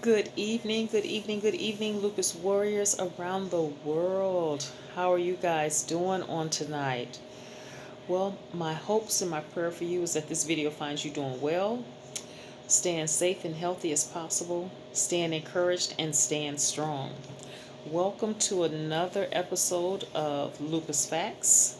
Good evening, good evening, good evening, Lupus warriors around the world. How are you guys doing on tonight? Well, my hopes and my prayer for you is that this video finds you doing well, staying safe and healthy as possible, staying encouraged, and staying strong. Welcome to another episode of Lupus Facts,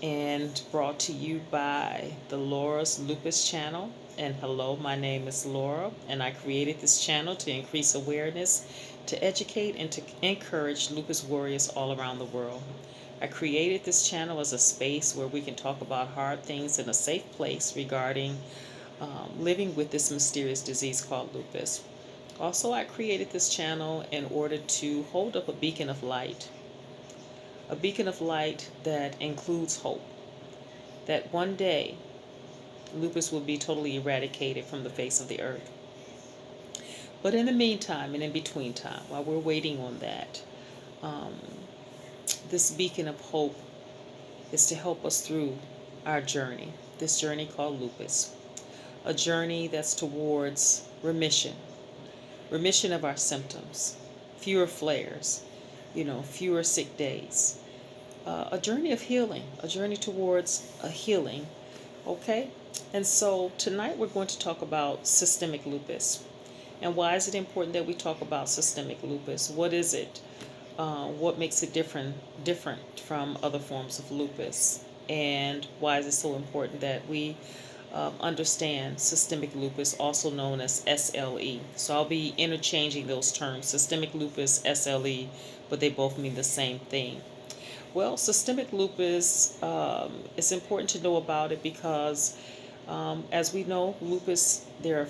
and brought to you by the Laura's Lupus channel. And hello, my name is Laura, and I created this channel to increase awareness, to educate, and to encourage lupus warriors all around the world. I created this channel as a space where we can talk about hard things in a safe place regarding living with this mysterious disease called lupus. Also, I created this channel in order to hold up a beacon of light that includes hope, that one day lupus will be totally eradicated from the face of the earth. But in the meantime and in between time, while we're waiting on that, um, this beacon of hope is to help us through our journey, this journey called lupus, a journey that's towards remission of our symptoms, fewer flares, fewer sick days, a journey of healing, a journey towards a healing. Okay? And so tonight we're going to talk about systemic lupus. And why is it important that we talk about systemic lupus? What is it? What makes it different from other forms of lupus? And why is it so important that we understand systemic lupus, also known as SLE? So I'll be interchanging those terms, systemic lupus, SLE, but they both mean the same thing. Well, systemic lupus, it's important to know about it because, as we know, lupus, there are,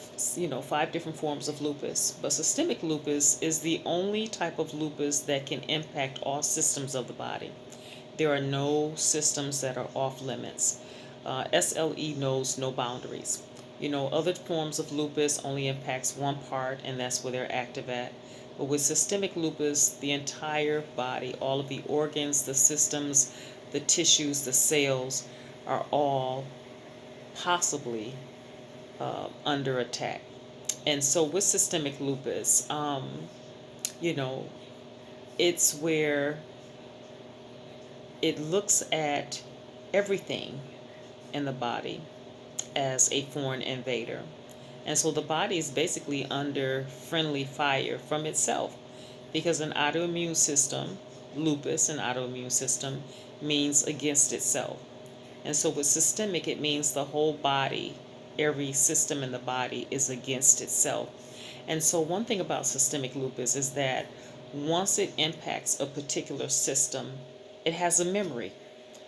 5 different forms of lupus, but systemic lupus is the only type of lupus that can impact all systems of the body. There are no systems that are off limits. SLE knows no boundaries. Other forms of lupus only impacts one part, and that's where they're active at. But with systemic lupus, the entire body, all of the organs, the systems, the tissues, the cells are all possibly under attack. And so with systemic lupus, you know, it's where it looks at everything in the body as a foreign invader. And so the body is basically under friendly fire from itself, because an autoimmune system, lupus, an autoimmune system, means against itself. And so with systemic, it means the whole body, every system in the body is against itself. And so one thing about systemic lupus is that once it impacts a particular system, it has a memory.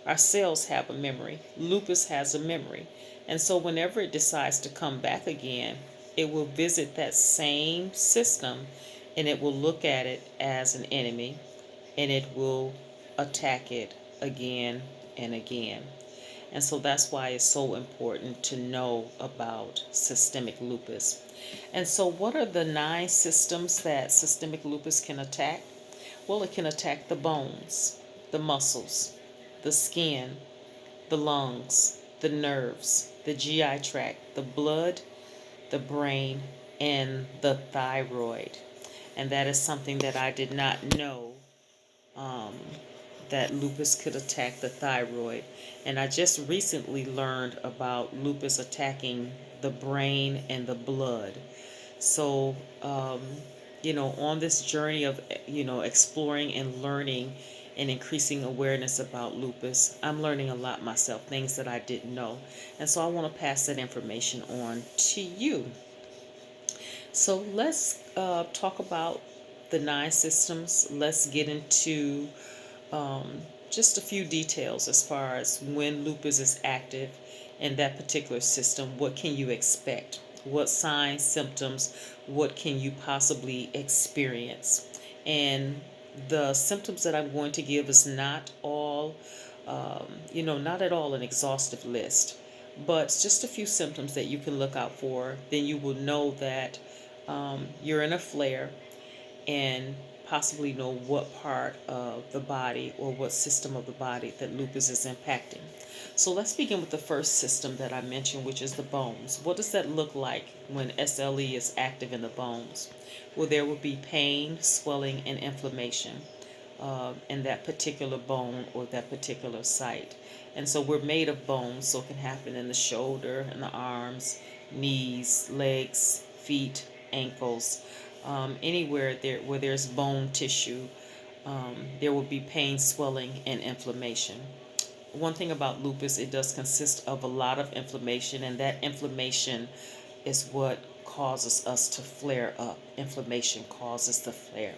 Our cells have a memory. Lupus has a memory. And so whenever it decides to come back again, it will visit that same system, and it will look at it as an enemy, and it will attack it again and again. And so that's why it's so important to know about systemic lupus. And so what are the 9 systems that systemic lupus can attack? Well, it can attack the bones, the muscles, the skin, the lungs, the nerves, the GI tract, the blood, the brain, and the thyroid. And that is something that I did not know, um, that lupus could attack the thyroid. And I just recently learned about lupus attacking the brain and the blood. So, on this journey of, exploring and learning and increasing awareness about lupus, I'm learning a lot myself, things that I didn't know. And so I want to pass that information on to you. So let's talk about the 9 systems. Let's get into just a few details as far as when lupus is active in that particular system. What can you expect? What signs, symptoms, what can you possibly experience? And the symptoms that I'm going to give is not all, not at all an exhaustive list, but just a few symptoms that you can look out for. Then you will know that you're in a flare, and possibly know what part of the body or what system of the body that lupus is impacting. So let's begin with the first system that I mentioned, which is the bones. What does that look like when SLE is active in the bones? Well, there will be pain, swelling, and inflammation in that particular bone or that particular site. And so we're made of bones, so it can happen in the shoulder, in the arms, knees, legs, feet, ankles, anywhere where there's bone tissue, there will be pain, swelling, and inflammation. One thing about lupus, it does consist of a lot of inflammation, and that inflammation is what causes us to flare up. Inflammation causes the flare.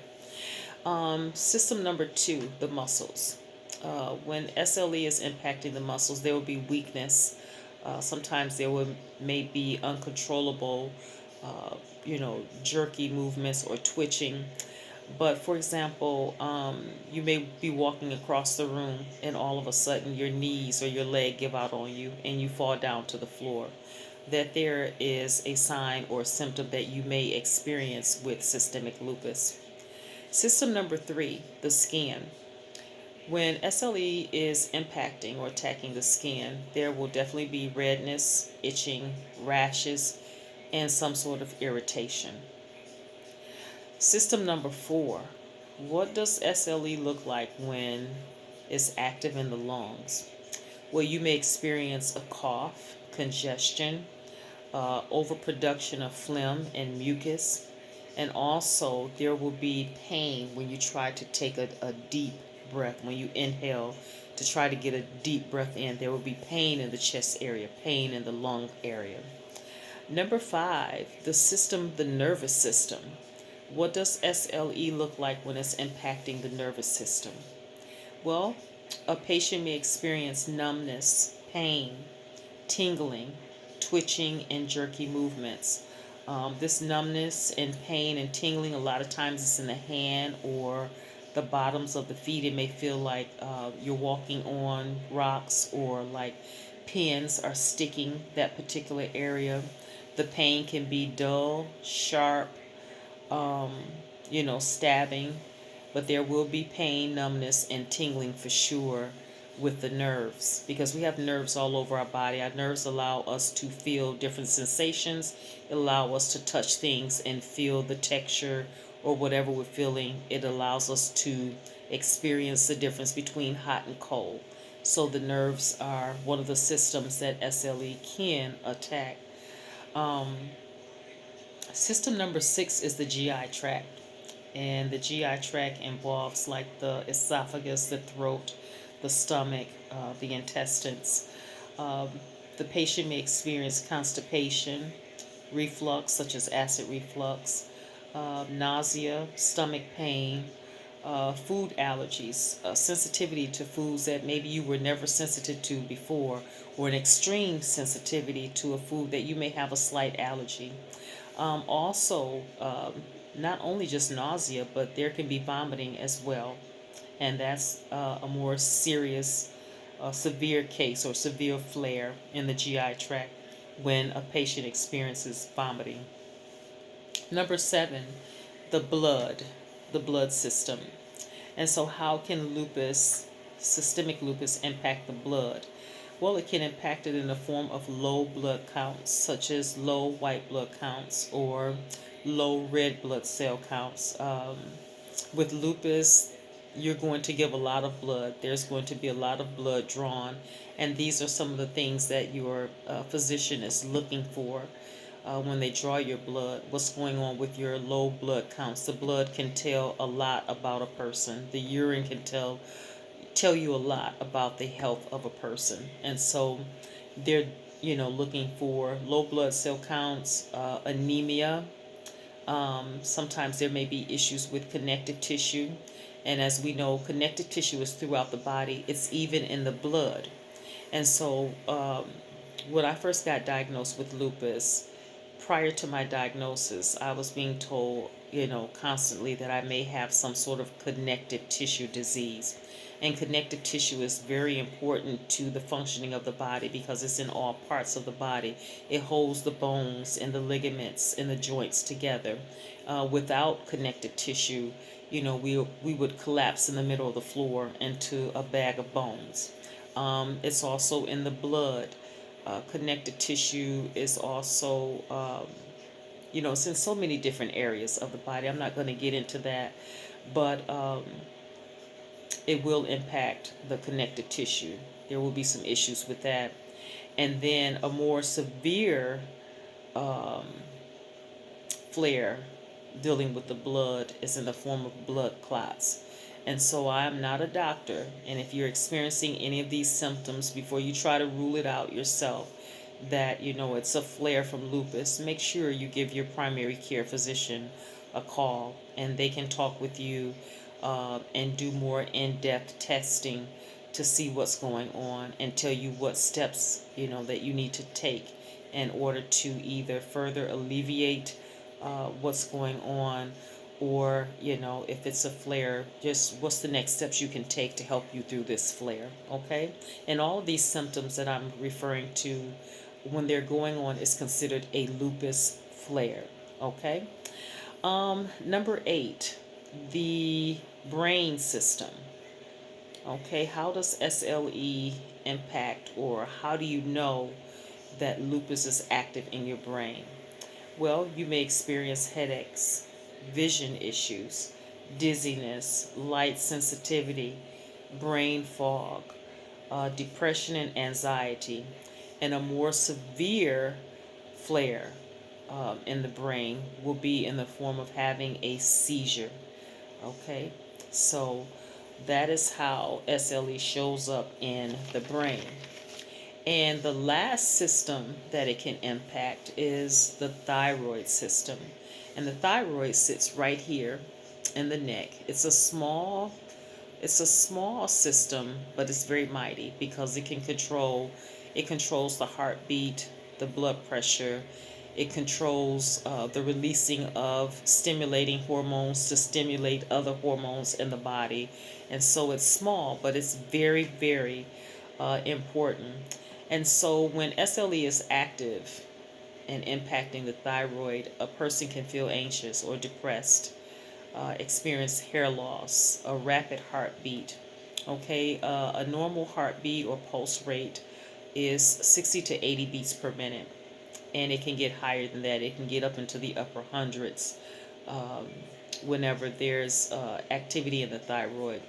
System number 2, the muscles. When SLE is impacting the muscles, there will be weakness. Sometimes may be uncontrollable, jerky movements or twitching. But for example, you may be walking across the room and all of a sudden your knees or your leg give out on you and you fall down to the floor. That there is a sign or symptom that you may experience with systemic lupus. System number 3, the skin. When SLE is impacting or attacking the skin, there will definitely be redness, itching, rashes, and some sort of irritation. System number 4, what does SLE look like when it's active in the lungs? Well, you may experience a cough, congestion, overproduction of phlegm and mucus, and also there will be pain when you try to take a deep breath. When you inhale to try to get a deep breath in, there will be pain in the chest area, pain in the lung area. Number 5, the nervous system. What does SLE look like when it's impacting the nervous system? Well, a patient may experience numbness, pain, tingling, twitching, and jerky movements. This numbness and pain and tingling, a lot of times it's in the hand or the bottoms of the feet. It may feel like you're walking on rocks or like pins are sticking that particular area. The pain can be dull, sharp, stabbing, but there will be pain, numbness, and tingling for sure with the nerves, because we have nerves all over our body. Our nerves allow us to feel different sensations. It allows us to touch things and feel the texture or whatever we're feeling. It allows us to experience the difference between hot and cold. So the nerves are one of the systems that SLE can attack. System number 6 is the GI tract. And the GI tract involves like the esophagus, the throat, the stomach, the intestines. Um, the patient may experience constipation, reflux, such as acid reflux, nausea, stomach pain, food allergies, sensitivity to foods that maybe you were never sensitive to before, or an extreme sensitivity to a food that you may have a slight allergy. Also, not only just nausea, but there can be vomiting as well. And that's a more serious, severe case or severe flare in the GI tract when a patient experiences vomiting. Number 7, the blood system. And so, how can systemic lupus, impact the blood? Well, it can impact it in the form of low blood counts, such as low white blood counts or low red blood cell counts. With lupus, you're going to give a lot of blood. There's going to be a lot of blood drawn, and these are some of the things that your physician is looking for when they draw your blood. What's going on with your low blood counts? The blood can tell a lot about a person. The urine can tell you a lot about the health of a person, and so they're looking for low blood cell counts, anemia. Sometimes there may be issues with connective tissue, and as we know, connective tissue is throughout the body. It's even in the blood. And so when I first got diagnosed with lupus, prior to my diagnosis, I was being told, constantly that I may have some sort of connective tissue disease. And connective tissue is very important to the functioning of the body because it's in all parts of the body. It holds the bones and the ligaments and the joints together. Without connective tissue, we would collapse in the middle of the floor into a bag of bones. It's also in the blood. Connective tissue is also, it's in so many different areas of the body. I'm not going to get into that, but it will impact the connective tissue. There will be some issues with that. And then a more severe um, flare dealing with the blood is in the form of blood clots. And so I'm not a doctor, and if you're experiencing any of these symptoms, before you try to rule it out yourself that it's a flare from lupus, make sure you give your primary care physician a call, and they can talk with you and do more in-depth testing to see what's going on and tell you what steps that you need to take in order to either further alleviate what's going on, or if it's a flare, just what's the next steps you can take to help you through this flare. Okay, and all of these symptoms that I'm referring to, when they're going on, is considered a lupus flare. Okay. Number 8, the brain system. Okay, how does SLE impact, or how do you know that lupus is active in your brain? Well, you may experience headaches, vision issues, dizziness, light sensitivity, brain fog, depression and anxiety, and a more severe flare in the brain will be in the form of having a seizure. Okay, so that is how SLE shows up in the brain. And the last system that it can impact is the thyroid system. And the thyroid sits right here in the neck. It's a small system, but it's very mighty because it controls the heartbeat, the blood pressure. It controls the releasing of stimulating hormones to stimulate other hormones in the body. And so it's small, but it's very, very important. And so when SLE is active and impacting the thyroid, a person can feel anxious or depressed, experience hair loss, a rapid heartbeat. Okay, a normal heartbeat or pulse rate is 60 to 80 beats per minute, and it can get higher than that. It can get up into the upper hundreds um, whenever there's activity in the thyroid.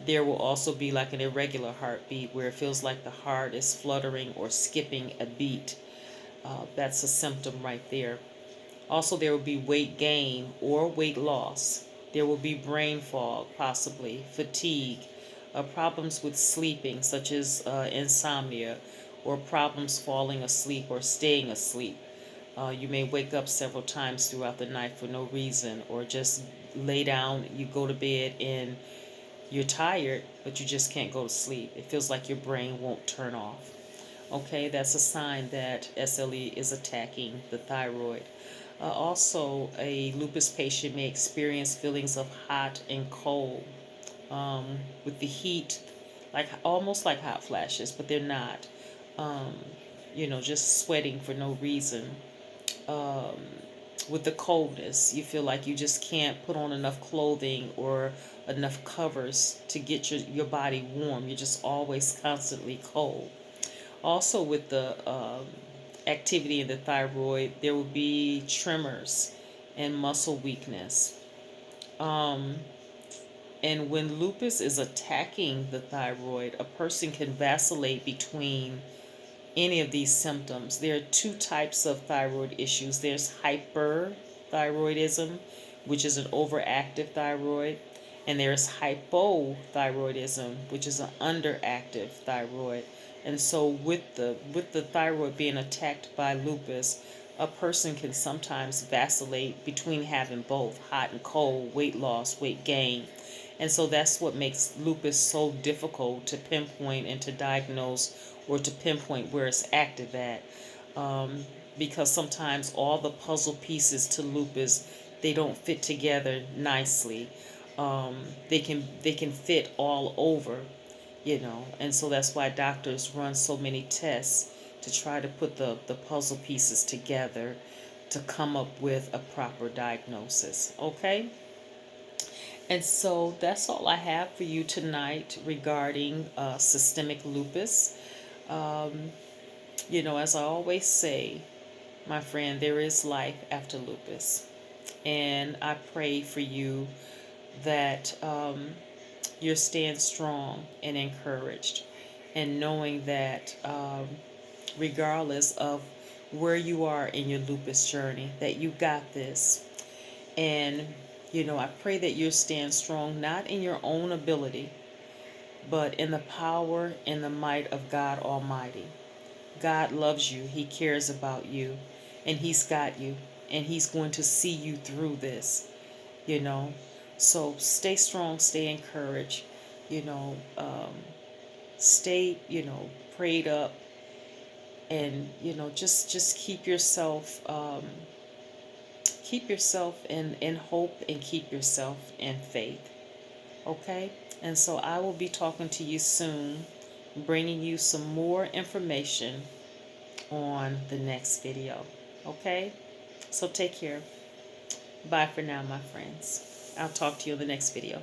There will also be like an irregular heartbeat where it feels like the heart is fluttering or skipping a beat. That's a symptom right there. Also, there will be weight gain or weight loss. There will be brain fog, possibly, fatigue, problems with sleeping, such as insomnia, or problems falling asleep or staying asleep. You may wake up several times throughout the night for no reason, or just lay down, you go to bed, and you're tired, but you just can't go to sleep. It feels like your brain won't turn off. Okay, that's a sign that SLE is attacking the thyroid. Also, a lupus patient may experience feelings of hot and cold, with the heat, like almost like hot flashes, but they're not. Um, just sweating for no reason. Um, with the coldness, you feel like you just can't put on enough clothing or enough covers to get your body warm. You're just always constantly cold. Also, with the activity in the thyroid, there will be tremors and muscle weakness. Um, and when lupus is attacking the thyroid, a person can vacillate between any of these symptoms. There are two types of thyroid issues. There's hyperthyroidism, which is an overactive thyroid, and there's hypothyroidism, which is an underactive thyroid. And so with the thyroid being attacked by lupus, a person can sometimes vacillate between having both hot and cold, weight loss, weight gain. And so that's what makes lupus so difficult to pinpoint and to diagnose, or to pinpoint where it's active at. Because sometimes all the puzzle pieces to lupus, they don't fit together nicely. They can fit all over, and so that's why doctors run so many tests to try to put the puzzle pieces together to come up with a proper diagnosis. Okay? And so that's all I have for you tonight regarding systemic lupus. Um, as I always say, my friend, there is life after lupus. And I pray for you that you're staying strong and encouraged, and knowing that regardless of where you are in your lupus journey, that you got this. And, I pray that you're staying strong, not in your own ability, but in the power and the might of God Almighty. God loves you, He cares about you, and He's got you, and He's going to see you through this, you know. So stay strong, stay encouraged, you know, stay, prayed up, and just keep yourself in hope, and keep yourself in faith. Okay? And so I will be talking to you soon, bringing you some more information on the next video. Okay? So take care. Bye for now, my friends. I'll talk to you in the next video.